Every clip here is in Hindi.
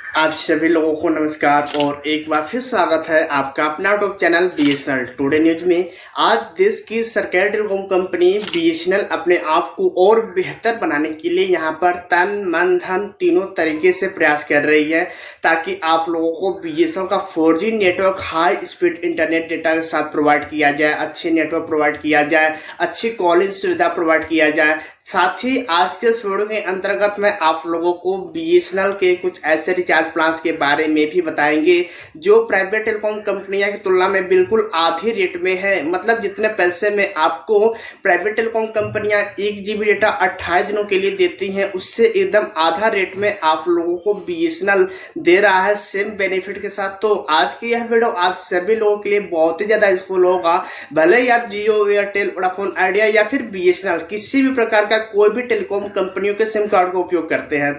आप सभी लोगों को नमस्कार और एक बार फिर स्वागत है आपका अपना YouTube channel BSNL today news में। आज देश की सरकारी टेलीकॉम कंपनी बीएसएनएल अपने आप को और बेहतर बनाने के लिए यहां पर तन मन धन तीनों तरीके से प्रयास कर रही है, ताकि आप लोगों को बीएसएनएल का 4G network high speed internet data के साथ प्रोवाइड किया जाए, अच्छे नेटवर्क प्रोवाइड किया जाए, अच्छी कॉलिंग सुविधा प्रोवाइड किया जाए। साथ ही आज के इस वीडियो के अंतर्गत में आप लोगों को बीएसएनएल के कुछ ऐसे रिचार्ज प्लान्स के बारे में भी बताएंगे जो प्राइवेट टेलीकॉम कंपनियों की तुलना में बिल्कुल आधे रेट में है। मतलब जितने पैसे में आपको प्राइवेट टेलीकॉम कंपनियां 1 GB डेटा 28 दिनों के लिए देती हैं, उससे एकदम आधा रेट में आप लोगों को बीएसएनएल दे रहा है सेम बेनिफिट के साथ। तो आज की यह वीडियो आप सभी लोगों के लिए बहुत ही ज्यादा यूजफुल होगा। भले ही आप जियो, एयरटेल, वोडाफोन आइडिया या फिर बीएसएनएल किसी भी प्रकार का कोई भी टेलीकॉम कंपनियों के सिम कार्ड का उपयोग करते हैं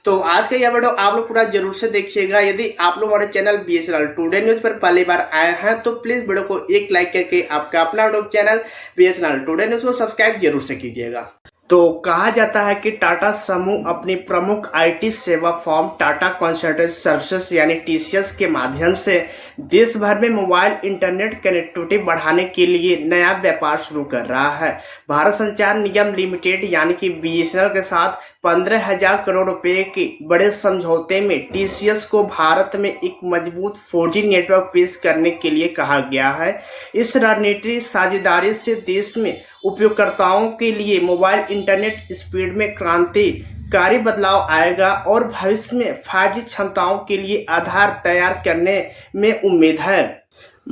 तो आज का यह वीडियो आप लोग पूरा जरूर से देखिएगा। यदि आप लोग हमारे चैनल बीएसएनएल टुडे न्यूज पर पहली बार आए हैं तो प्लीज वीडियो को एक लाइक करके आपका अपना YouTube channel BSNL today news को सब्सक्राइब जरूर से कीजिएगा। तो कहा जाता है कि टाटा समूह अपनी प्रमुख आईटी सेवा फर्म टाटा कंसल्टेंसी सर्विसेज यानी टीसीएस के माध्यम से देश भर में मोबाइल इंटरनेट कनेक्टिविटी बढ़ाने के लिए नया व्यापार शुरू कर रहा है। भारत संचार निगम लिमिटेड यानी कि बीएसएनएल के साथ 15,000 करोड़ रुपए के बड़े समझौते में टीसीएस को भारत में एक मजबूत 4G नेटवर्क पेश करने के लिए कहा गया है। इस रणनीतिक साझेदारी से देश में उपयोगकर्ताओं के लिए मोबाइल इंटरनेट स्पीड में क्रांतिकारी बदलाव आएगा और भविष्य में 5G क्षमताओं के लिए आधार तैयार करने में उम्मीद है।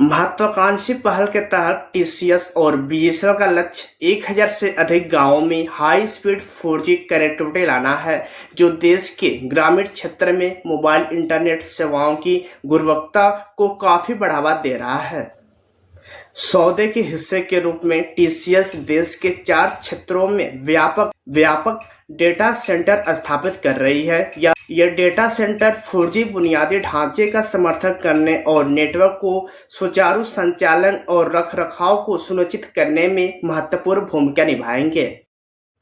महत्वाकांक्षी पहल के तहत टीसीएस और बीएसएनएल का लक्ष्य 1000 से अधिक गांवों में हाई स्पीड 4G कनेक्टिविटी लाना है, जो देश के ग्रामीण क्षेत्र में मोबाइल इंटरनेट सेवाओं की गुणवत्ता को काफी बढ़ावा दे रहा है। सौदे के हिस्से के रूप में टीसीएस देश के 4 क्षेत्रों में व्यापक डेटा सेंटर स्थापित कर रही है। यह डेटा सेंटर 4G बुनियादी ढांचे का समर्थन करने और नेटवर्क को सुचारू संचालन और रखरखाव को सुनिश्चित करने में महत्वपूर्ण भूमिका निभाएंगे।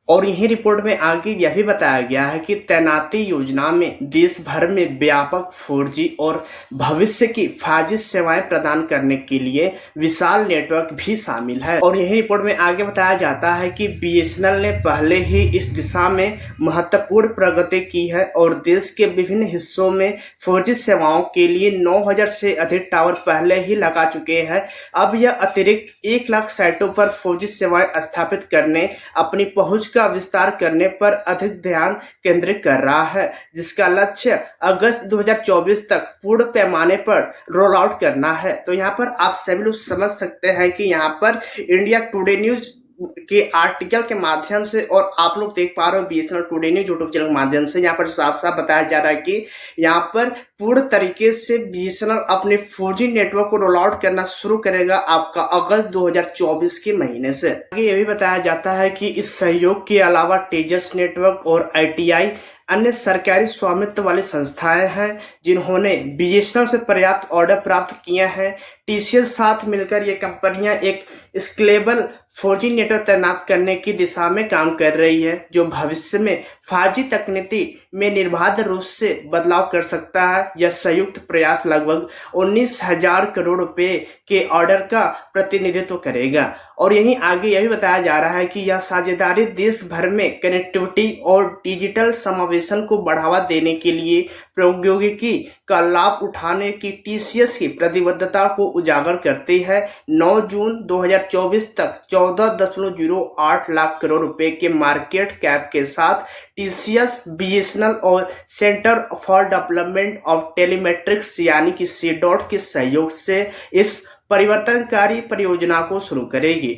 और यही रिपोर्ट में आगे यह भी बताया गया है कि तैनाती योजना में देश भर में व्यापक 4G और भविष्य की 5G सेवाएं प्रदान करने के लिए विशाल नेटवर्क भी शामिल है। और यही रिपोर्ट में आगे बताया जाता है कि बीएसएनएल ने पहले ही इस दिशा में महत्वपूर्ण प्रगति की है और देश के विभिन्न हिस्सों में 4G सेवाओं के लिए 9,000 से अधिक टावर पहले ही लगा चुके हैं। अब यह अतिरिक्त 1 लाख साइटों पर 4G सेवाएं स्थापित करने, अपनी पहुंच का विस्तार करने पर अधिक ध्यान केंद्रित कर रहा है, जिसका लक्ष्य अगस्त 2024 तक पूर्ण पैमाने पर रोल आउट करना है। तो यहाँ पर आप सभी लोग समझ सकते हैं कि यहाँ पर इंडिया टुडे न्यूज के आर्टिकल के माध्यम से और आप लोग देख पा रहे हो BSNL today news YouTube channel के माध्यम से यहाँ पर साफ साफ बताया जा रहा है कि यहाँ पर पूर्ण तरीके से बीएसएनएल अपने 4G नेटवर्क को रोल आउट करना शुरू करेगा आपका अगस्त 2024 के महीने से। आगे ये भी बताया जाता है कि इस सहयोग के अलावा तेजस नेटवर्क और आईटीआई अन्य सरकारी स्वामित्व वाली संस्थाएं हैं जिन्होंने बीएसएनएल से पर्याप्त ऑर्डर प्राप्त किए हैं। टीसीएस साथ मिलकर ये कंपनियां एक स्केलेबल 4G नेटवर्क तैनात करने की दिशा में काम कर रही है, जो भविष्य में 5G तकनीकी में निर्बाध रूप से बदलाव कर सकता है। यह संयुक्त प्रयास लगभग 19,000 करोड़ रुपए के ऑर्डर का प्रतिनिधित्व करेगा। और यहीं आगे यह भी बताया जा रहा है कि यह साझेदारी देश भर में कनेक्टिविटी और डिजिटल समावेशन को बढ़ावा देने के लिए प्रौद्योगिकी का लाभ उठाने की टीसीएस की प्रतिबद्धता को उजागर करती है। 9 जून 2024 तक 14.08 लाख करोड़ रुपए के मार्केट कैप के साथ टीसीएस, बीएसएनएल और सेंटर फॉर डेवलपमेंट ऑफ टेलीमेट्रिक्स यानी कि सीडॉट के सहयोग से इस परिवर्तनकारी परियोजना को शुरू करेगी।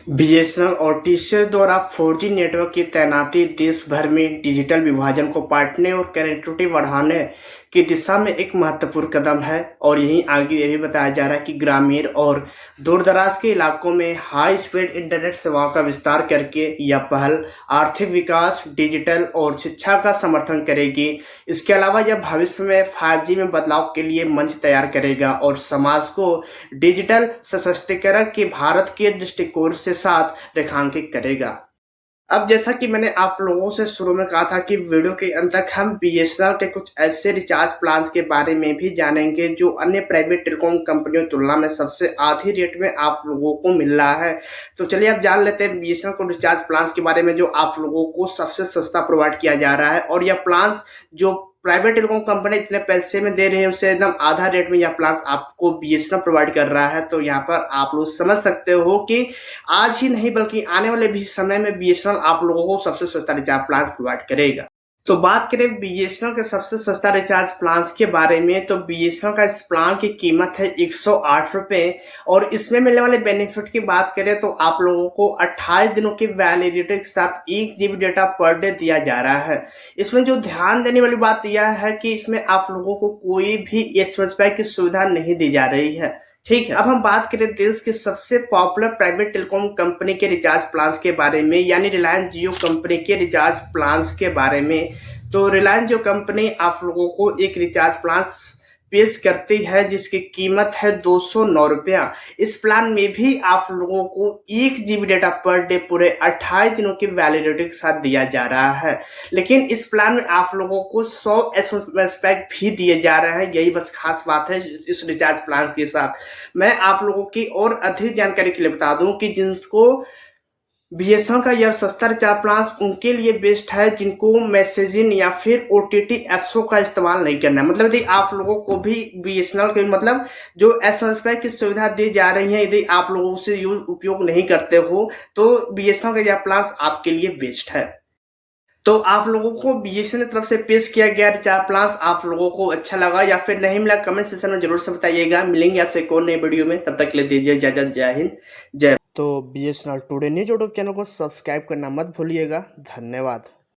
बीएसएनएल और टीसीएस द्वारा 4G नेटवर्क की तैनाती देश भर में डिजिटल विभाजन को पाटने और कनेक्टिविटी बढ़ाने की दिशा में एक महत्वपूर्ण कदम है। और यहीं आगे यह भी बताया जा रहा है कि ग्रामीण और दूरदराज के इलाकों में हाई स्पीड इंटरनेट सेवाओं का विस्तार करके यह पहल आर्थिक विकास, डिजिटल और शिक्षा का समर्थन करेगी। इसके अलावा यह भविष्य में 5G में बदलाव के लिए मंच तैयार करेगा और समाज को डिजिटल सशक्तिकरण के भारत के दृष्टिकोण से साथ रेखांकित करेगा। अब जैसा कि मैंने आप लोगों से शुरू में कहा था कि वीडियो के अंत तक हम बीएसएनएल के कुछ ऐसे रिचार्ज प्लान्स के बारे में भी जानेंगे जो अन्य प्राइवेट टेलीकॉम कंपनियों की तुलना में सबसे आधी रेट में आप लोगों को मिल रहा है। तो चलिए अब जान लेते हैं बीएसएनएल को रिचार्ज प्लान्स के बारे में जो आप लोगों को सबसे सस्ता प्रोवाइड किया जा रहा है, और यह प्लान्स जो प्राइवेट टेलीकॉम कंपनी इतने पैसे में दे रहे हैं उससे एकदम आधा रेट में यह प्लान्स आपको बीएसएनएल प्रोवाइड कर रहा है। तो यहाँ पर आप लोग समझ सकते हो कि आज ही नहीं बल्कि आने वाले भी समय में बीएसएनएल आप लोगों को सबसे सस्ता रिचार्ज प्लान प्रोवाइड करेगा। तो बात करें बीएसएनएल के सबसे सस्ता रिचार्ज प्लान्स के बारे में, तो बीएसएनएल का इस प्लान की कीमत है 108 रुपए, और इसमें मिलने वाले बेनिफिट की बात करें तो आप लोगों को 28 दिनों की वैलिडिटी के साथ 1 GB डेटा पर डे दिया जा रहा है। इसमें जो ध्यान देने वाली बात यह है कि इसमें आप लोगों को कोई भी एसएमएस पैक की सुविधा नहीं दी जा रही है। ठीक है, अब हम बात करें देश के सबसे पॉपुलर प्राइवेट टेलीकॉम कंपनी के रिचार्ज प्लान्स के बारे में, यानी रिलायंस जियो कंपनी के रिचार्ज प्लान्स के बारे में। तो रिलायंस जियो कंपनी आप लोगों को एक रिचार्ज प्लान्स पेश करती है जिसकी कीमत है 209 रुपया। इस प्लान में भी आप लोगों को 1 GB डेटा पर डे पूरे 28 दिनों की वैलिडिटी के साथ दिया जा रहा है। लेकिन इस प्लान में आप लोगों को 100 एसएमएस पैक भी दिए जा रहे हैं। यही बस खास बात है इस रिचार्ज प्लान के साथ। मैं आप लोगों की और अधिक जानकारी के लिए बता दूं कि जिनको बीएसएनएल का यह सस्ता रिचार्ज प्लान उनके लिए बेस्ट है जिनको मैसेजिंग या फिर ओटीटी ऐप्सों का इस्तेमाल नहीं करना है। मतलब यदि आप लोगों को भी बीएसएनएल के मतलब जो एसएमएस पैक की सुविधा दी जा रही है, यदि आप लोगों से यूज उपयोग नहीं करते हो तो बीएसएनएल का यह प्लान आपके लिए बेस्ट है। तो आप लोगों को बीएसएनएल की तरफ से पेश किया गया रिचार्ज प्लान आप लोगों को अच्छा लगा या फिर नहीं मिला, कमेंट सेक्शन में जरूर से बताइएगा। मिलेंगे आपसे एक और नई वीडियो में, तब तक के लिए दीजिए इजाजत। जय हिंद, जय। तो BSNL today news YouTube channel को सब्सक्राइब करना मत भूलिएगा। धन्यवाद।